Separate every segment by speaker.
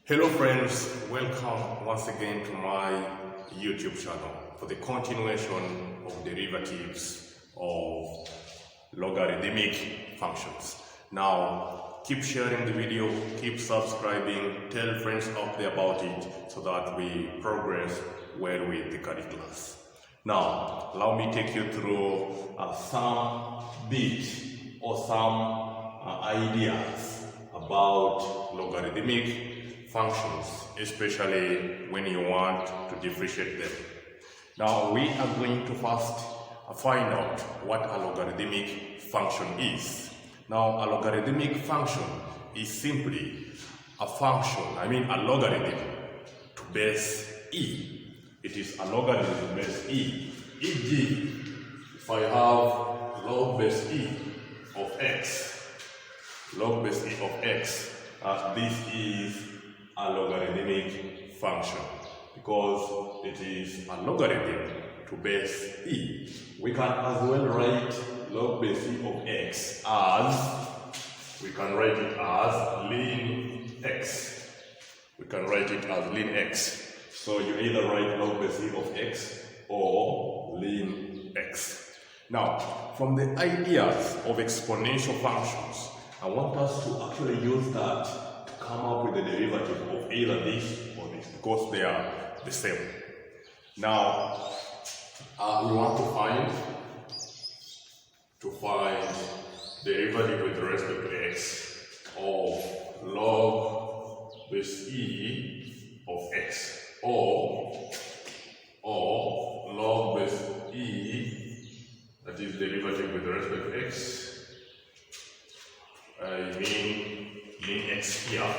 Speaker 1: Hello friends, welcome once again to my YouTube channel for the continuation of derivatives of logarithmic functions. Now, keep sharing the video, keep subscribing, tell friends out there about it so that we progress well with the curriculum. Now, allow me take you through some bit or some ideas about logarithmic functions, especially when you want to differentiate them. Now we are going to first find out what a logarithmic function is. Now a logarithmic function is simply a function, a logarithm to base e. It is a logarithm to base e. E.g., if I have log base e of x, log base e of x, this is a logarithmic function because it is a logarithm to base e. We can as well write log base e of x as, we can write it as ln x. We can write it as ln x. So you either write log base e of x or ln x. Now, from the ideas of exponential functions, I want us to actually use that come up with the derivative of either this or this because they are the same. Now, we want to find derivative with respect to x of log base e of x or log base e, that is derivative with respect to x. I mean ln x here,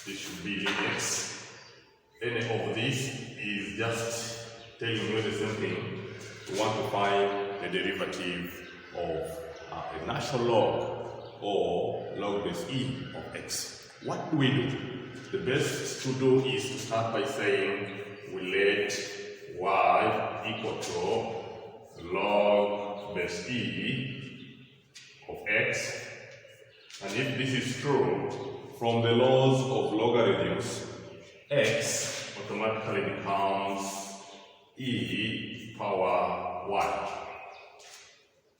Speaker 1: this should be ln x. Any of this is just telling you the same thing. We want to find the derivative of a natural log or log base e of x. What do we do? The best to do is to start by saying we let y equal to log base e of x. And if this is true, from the laws of logarithms, x automatically becomes e power y.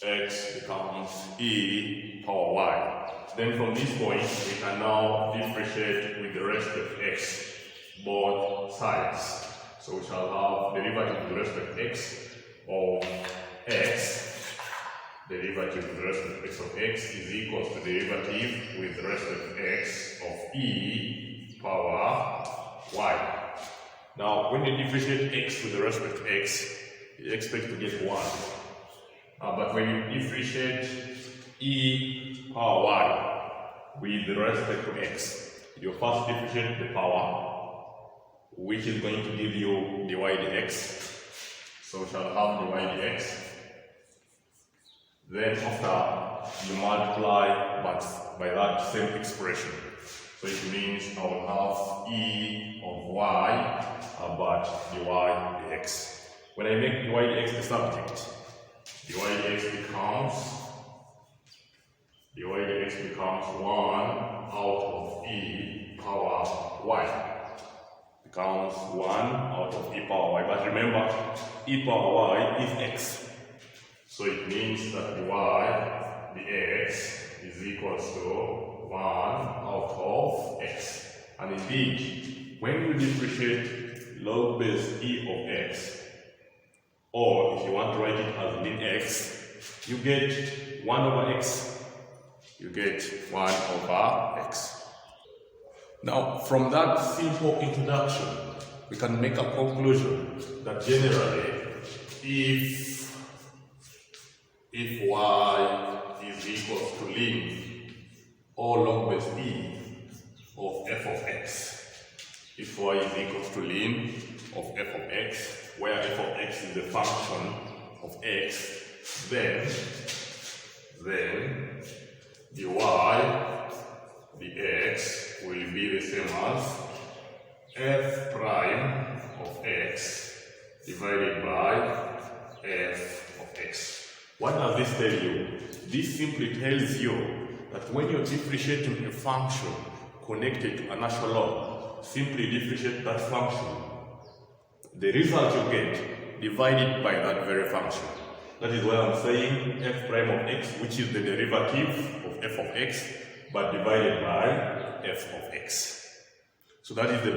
Speaker 1: X becomes e power y. Then from this point, we can now differentiate with the rest of x, both sides. So we shall have derivative with respect to x of x. Derivative with respect to x of x is equal to derivative with respect to x of e power y. Now, when you differentiate x with respect to x, you expect to get 1. But when you differentiate e power y with respect to x, you first differentiate the power, which is going to give you dy dx. So we shall have dy dx. Then after you multiply by that same expression. So it means I will have e of y but dy dx. When I make dy dx the subject, dy dx becomes 1 out of e power y. Becomes 1 out of e power y. But remember, e power y is x. So it means that dy dx is equal to 1 out of x. And indeed, when you differentiate log base e of x, or if you want to write it as ln x, you get 1 over x. You get 1 over x. Now, from that simple introduction, we can make a conclusion that generally, if y is equal to ln or log base e of f of x, if y is equal to ln of f of x, where f of x is the function of x, then dy dx will be the same as f prime of x divided by f of x. What does this tell you? This simply tells you that when you're differentiating a function connected to a natural log, simply differentiate that function. The result you get divided by that very function. That is why I'm saying f prime of x, which is the derivative of f of x, but divided by f of x. So that is the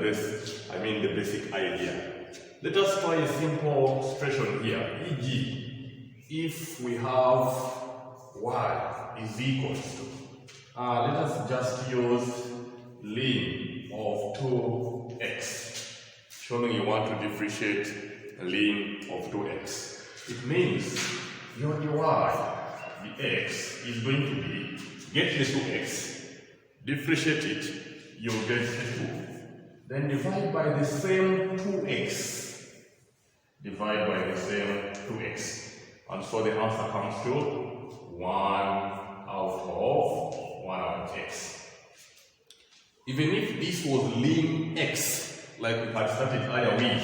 Speaker 1: basic idea. Let us try a simple expression here, e.g. if we have y is equals to, let us just use lim of 2x, showing you want to differentiate lim of 2x. It means your dy, the x, is going to be, get the 2x, differentiate it, you'll get the 2. Then divide by the same 2x. Divide by the same 2x. And so the answer comes to 1 out of x. Even if this was lim x, like we had started earlier with,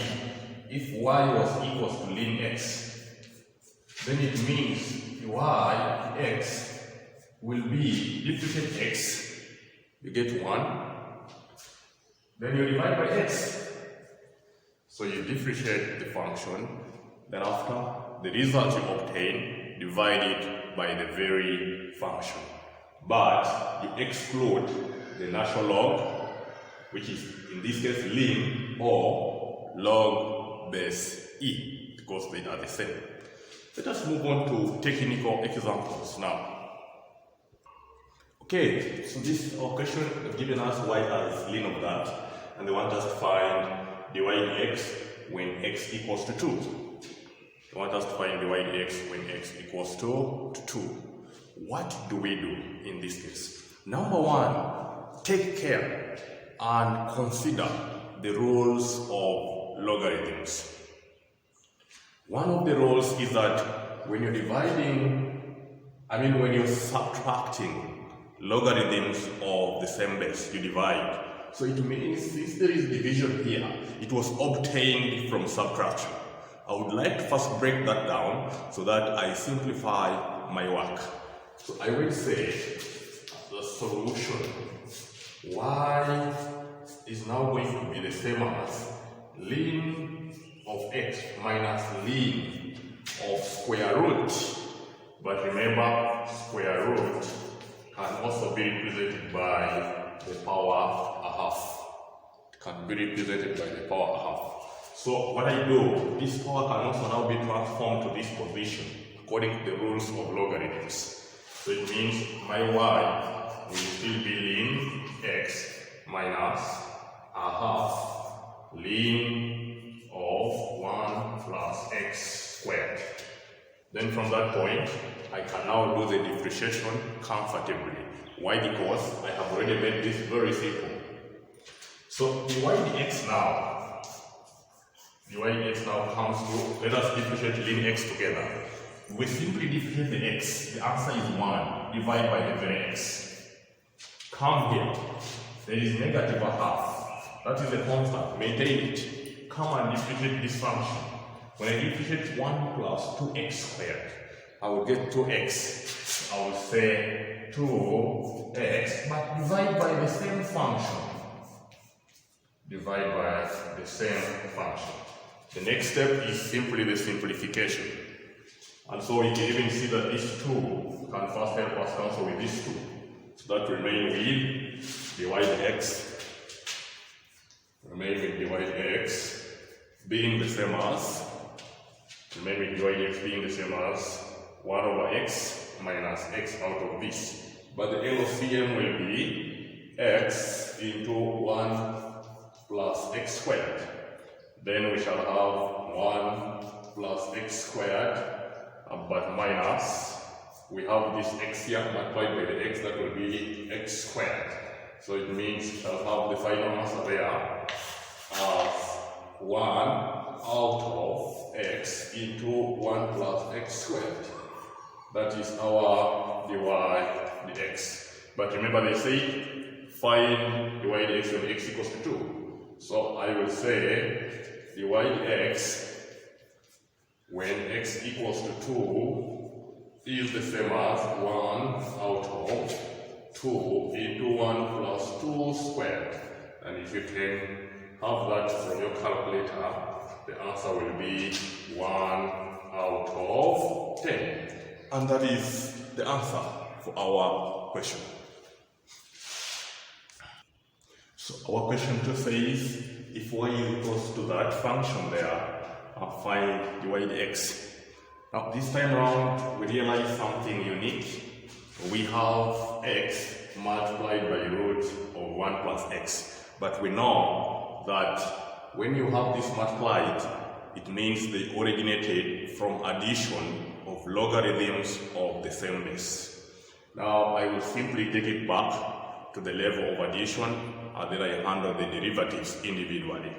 Speaker 1: if y was equals to lim x, then it means y, x, will be differentiate x, you get 1, then you divide by x. So you differentiate the function, then after, the result you obtain divided by the very function. But you exclude the natural log, which is in this case lim or log base e, because they are the same. Let us move on to technical examples now. Okay, so this question has given us y as lim of that, and they want us to find dy dx when x equals to 2. They want us to find dy dx when x equals to 2. What do we do in this case? Number one, take care and consider the rules of logarithms. One of the rules is that when you're when you're subtracting logarithms of the same base, you divide. So it means since there is division here, it was obtained from subtraction. I would like to first break that down so that I simplify my work. So I will say the solution y is now going to be the same as lim of x minus lim of square root. But remember, square root can also be represented by the power a half. It can be represented by the power a half. So what I do, this power can also now be transformed to this position according to the rules of logarithms. So it means my y will still be lim x minus a half lim of 1 plus x squared. Then from that point, I can now do the differentiation comfortably. Why? Because I have already made this very simple. So dy dx now comes to, let us differentiate lim x together. We simply differentiate the x, the answer is 1, divide by the very x. Come here, there is negative a half, that is a constant, maintain it. Come and differentiate this function. When I differentiate 1 plus 2x squared, I will get 2x. I will say 2x, but divide by the same function. Divide by the same function. The next step is simply the simplification. And so we can even see that this 2 can first help us cancel with this 2. So that remain with dy dx. Remain with dy dx being the same as, remain with dy dx being the same as 1 over x minus x out of this. But the LCM will be x into 1 plus x squared. Then we shall have 1 plus x squared, but minus, we have this x here multiplied by the x, that will be x squared. So it means we shall have the final answer there as 1 out of x into 1 plus x squared. That is our dy dx. But remember, they say find dy dx when x equals to 2. So I will say dy dx when x equals to 2 is the same as 1 out of 2 into 1 plus 2 squared. And if you can have that from your calculator, the answer will be 1 out of 10. And that is the answer for our question. So our question 2 says, if y is equals to that function there, find dy dx. Now this time around, we realize something unique. We have x multiplied by root of 1 plus x. But we know that when you have this multiplied, it means they originated from addition of logarithms of the same base. Now I will simply take it back to the level of addition, and then I handle the derivatives individually.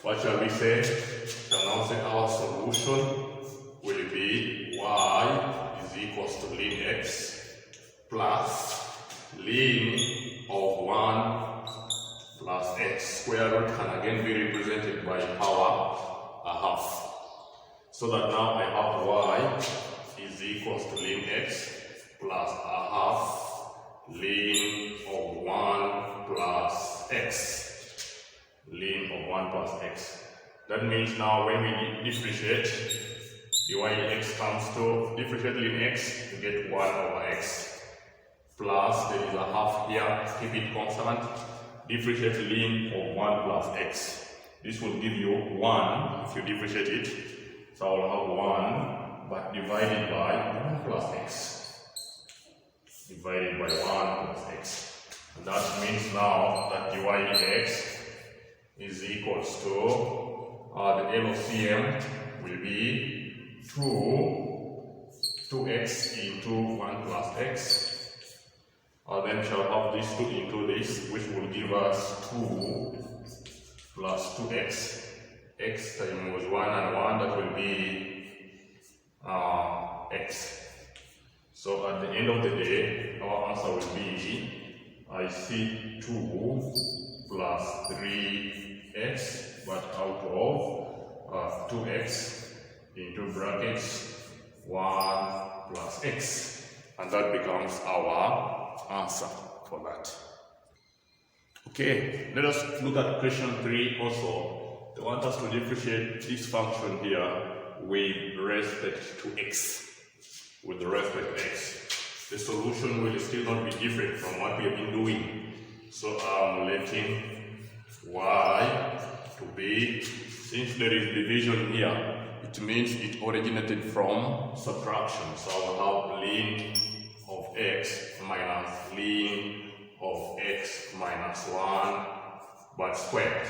Speaker 1: What shall we say? Shall now say our solution will be y is equals to ln x plus ln of 1 plus x square root can again be represented by power a half. So that now I have y is equals to ln x plus a half ln of 1 plus x. Ln of 1 plus x. That means now when we differentiate, dy dx comes to differentiate ln x to get 1 over x. Plus there is a half here, keep it constant. Differentiate ln of 1 plus x. This will give you 1 if you differentiate it. So I will have 1 but divided by 1 plus x. Divided by 1 plus x. And that means now that dy dx is equals to the LCM will be 2x into 1 plus x. Then shall have this 2 into this, which will give us 2 plus 2x. X times 1 and 1, that will be x. So at the end of the day, our answer will be, I see 2 plus 3x, but out of 2x into brackets 1 plus x, and that becomes our answer for that. Okay, let us look at question 3 also. They want us to differentiate this function here with respect to x. With respect to x. The solution will still not be different from what we have been doing. So I'm letting y to be, since there is division here, it means it originated from subtraction. So I will have ln of x minus ln of x minus 1 but squared.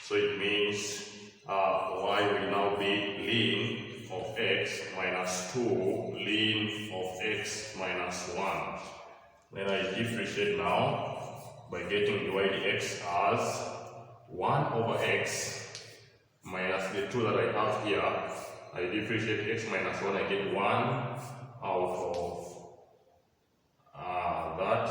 Speaker 1: So it means y will now be ln of x minus 2 ln of x minus 1. Then I differentiate now by getting dy dx as 1 over x minus the 2 that I have here. I differentiate x minus 1, I get 1 out of that.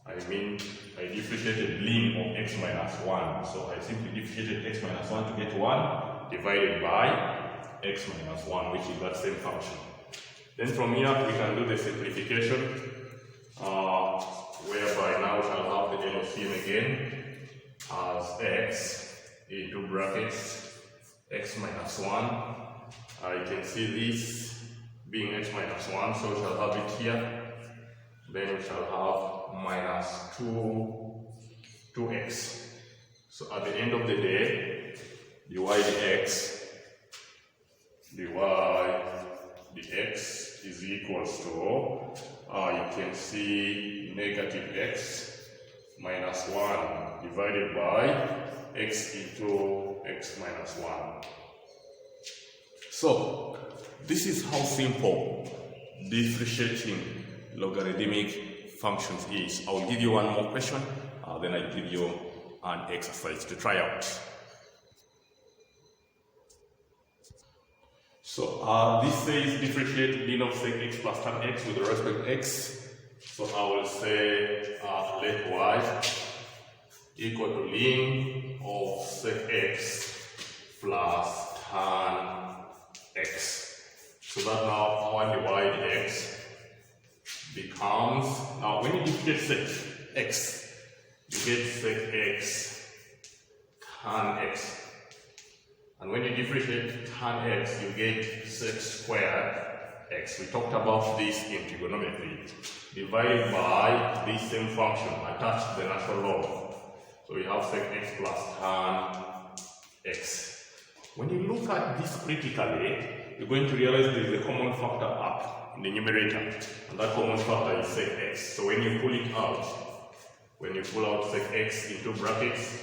Speaker 1: I mean, I differentiated ln of x minus 1. So I simply differentiated x minus 1 to get 1 divided by x minus 1, which is that same function. Then from here, we can do the simplification, whereby now we shall have the LCM again as x into brackets x minus 1. I can see this being x minus 1, so we shall have it here. Then we shall have minus 2x. So at the end of the day, dy dx is equals to, you can see negative x minus 1 divided by x into x minus 1. So this is how simple differentiating logarithmic functions is. I will give you one more question, then I'll give you an exercise to try out. So this says differentiate ln of sec x plus tan x with respect to x. So I will say let y equal to ln of sec x plus tan x. So that now our dy dx becomes, now when you differentiate sec x, you get sec x tan x. And when you differentiate tan x, you get sec squared x. We talked about this in trigonometry. Divided by this same function attached to the natural log. So we have sec x plus tan x. When you look at this critically, you're going to realize there is a common factor up in the numerator, and that common factor is sec x. So when you pull it out, when you pull out sec x into brackets,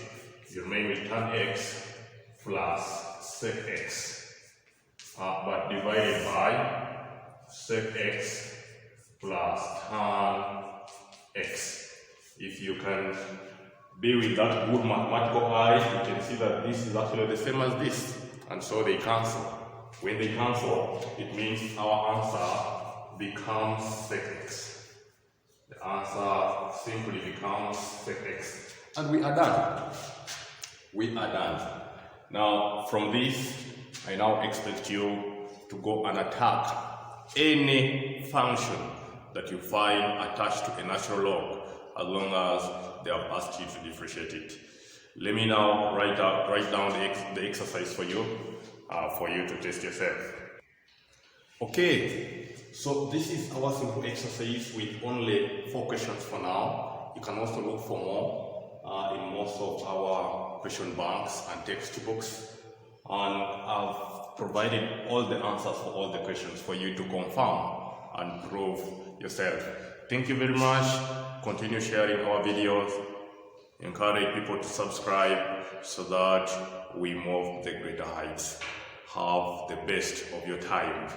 Speaker 1: you remain with tan x plus sec x, but divided by sec x plus tan x. If you can be with that good mathematical eye, you can see that this is actually the same as this, and so they cancel. When they cancel, it means our answer becomes sec x. The answer simply becomes sec x. And we are done. We are done. Now, from this, I now expect you to go and attack any function that you find attached to a natural log, as long as they have asked you to differentiate it. Let me now write down the exercise for you to test yourself. Okay, so this is our simple exercise with only 4 questions for now. You can also look for more in most of our question banks and textbooks, and I've provided all the answers for all the questions for you to confirm and prove yourself. Thank you very much. Continue sharing our videos. Encourage people to subscribe so that we move the greater heights. Have the best of your time.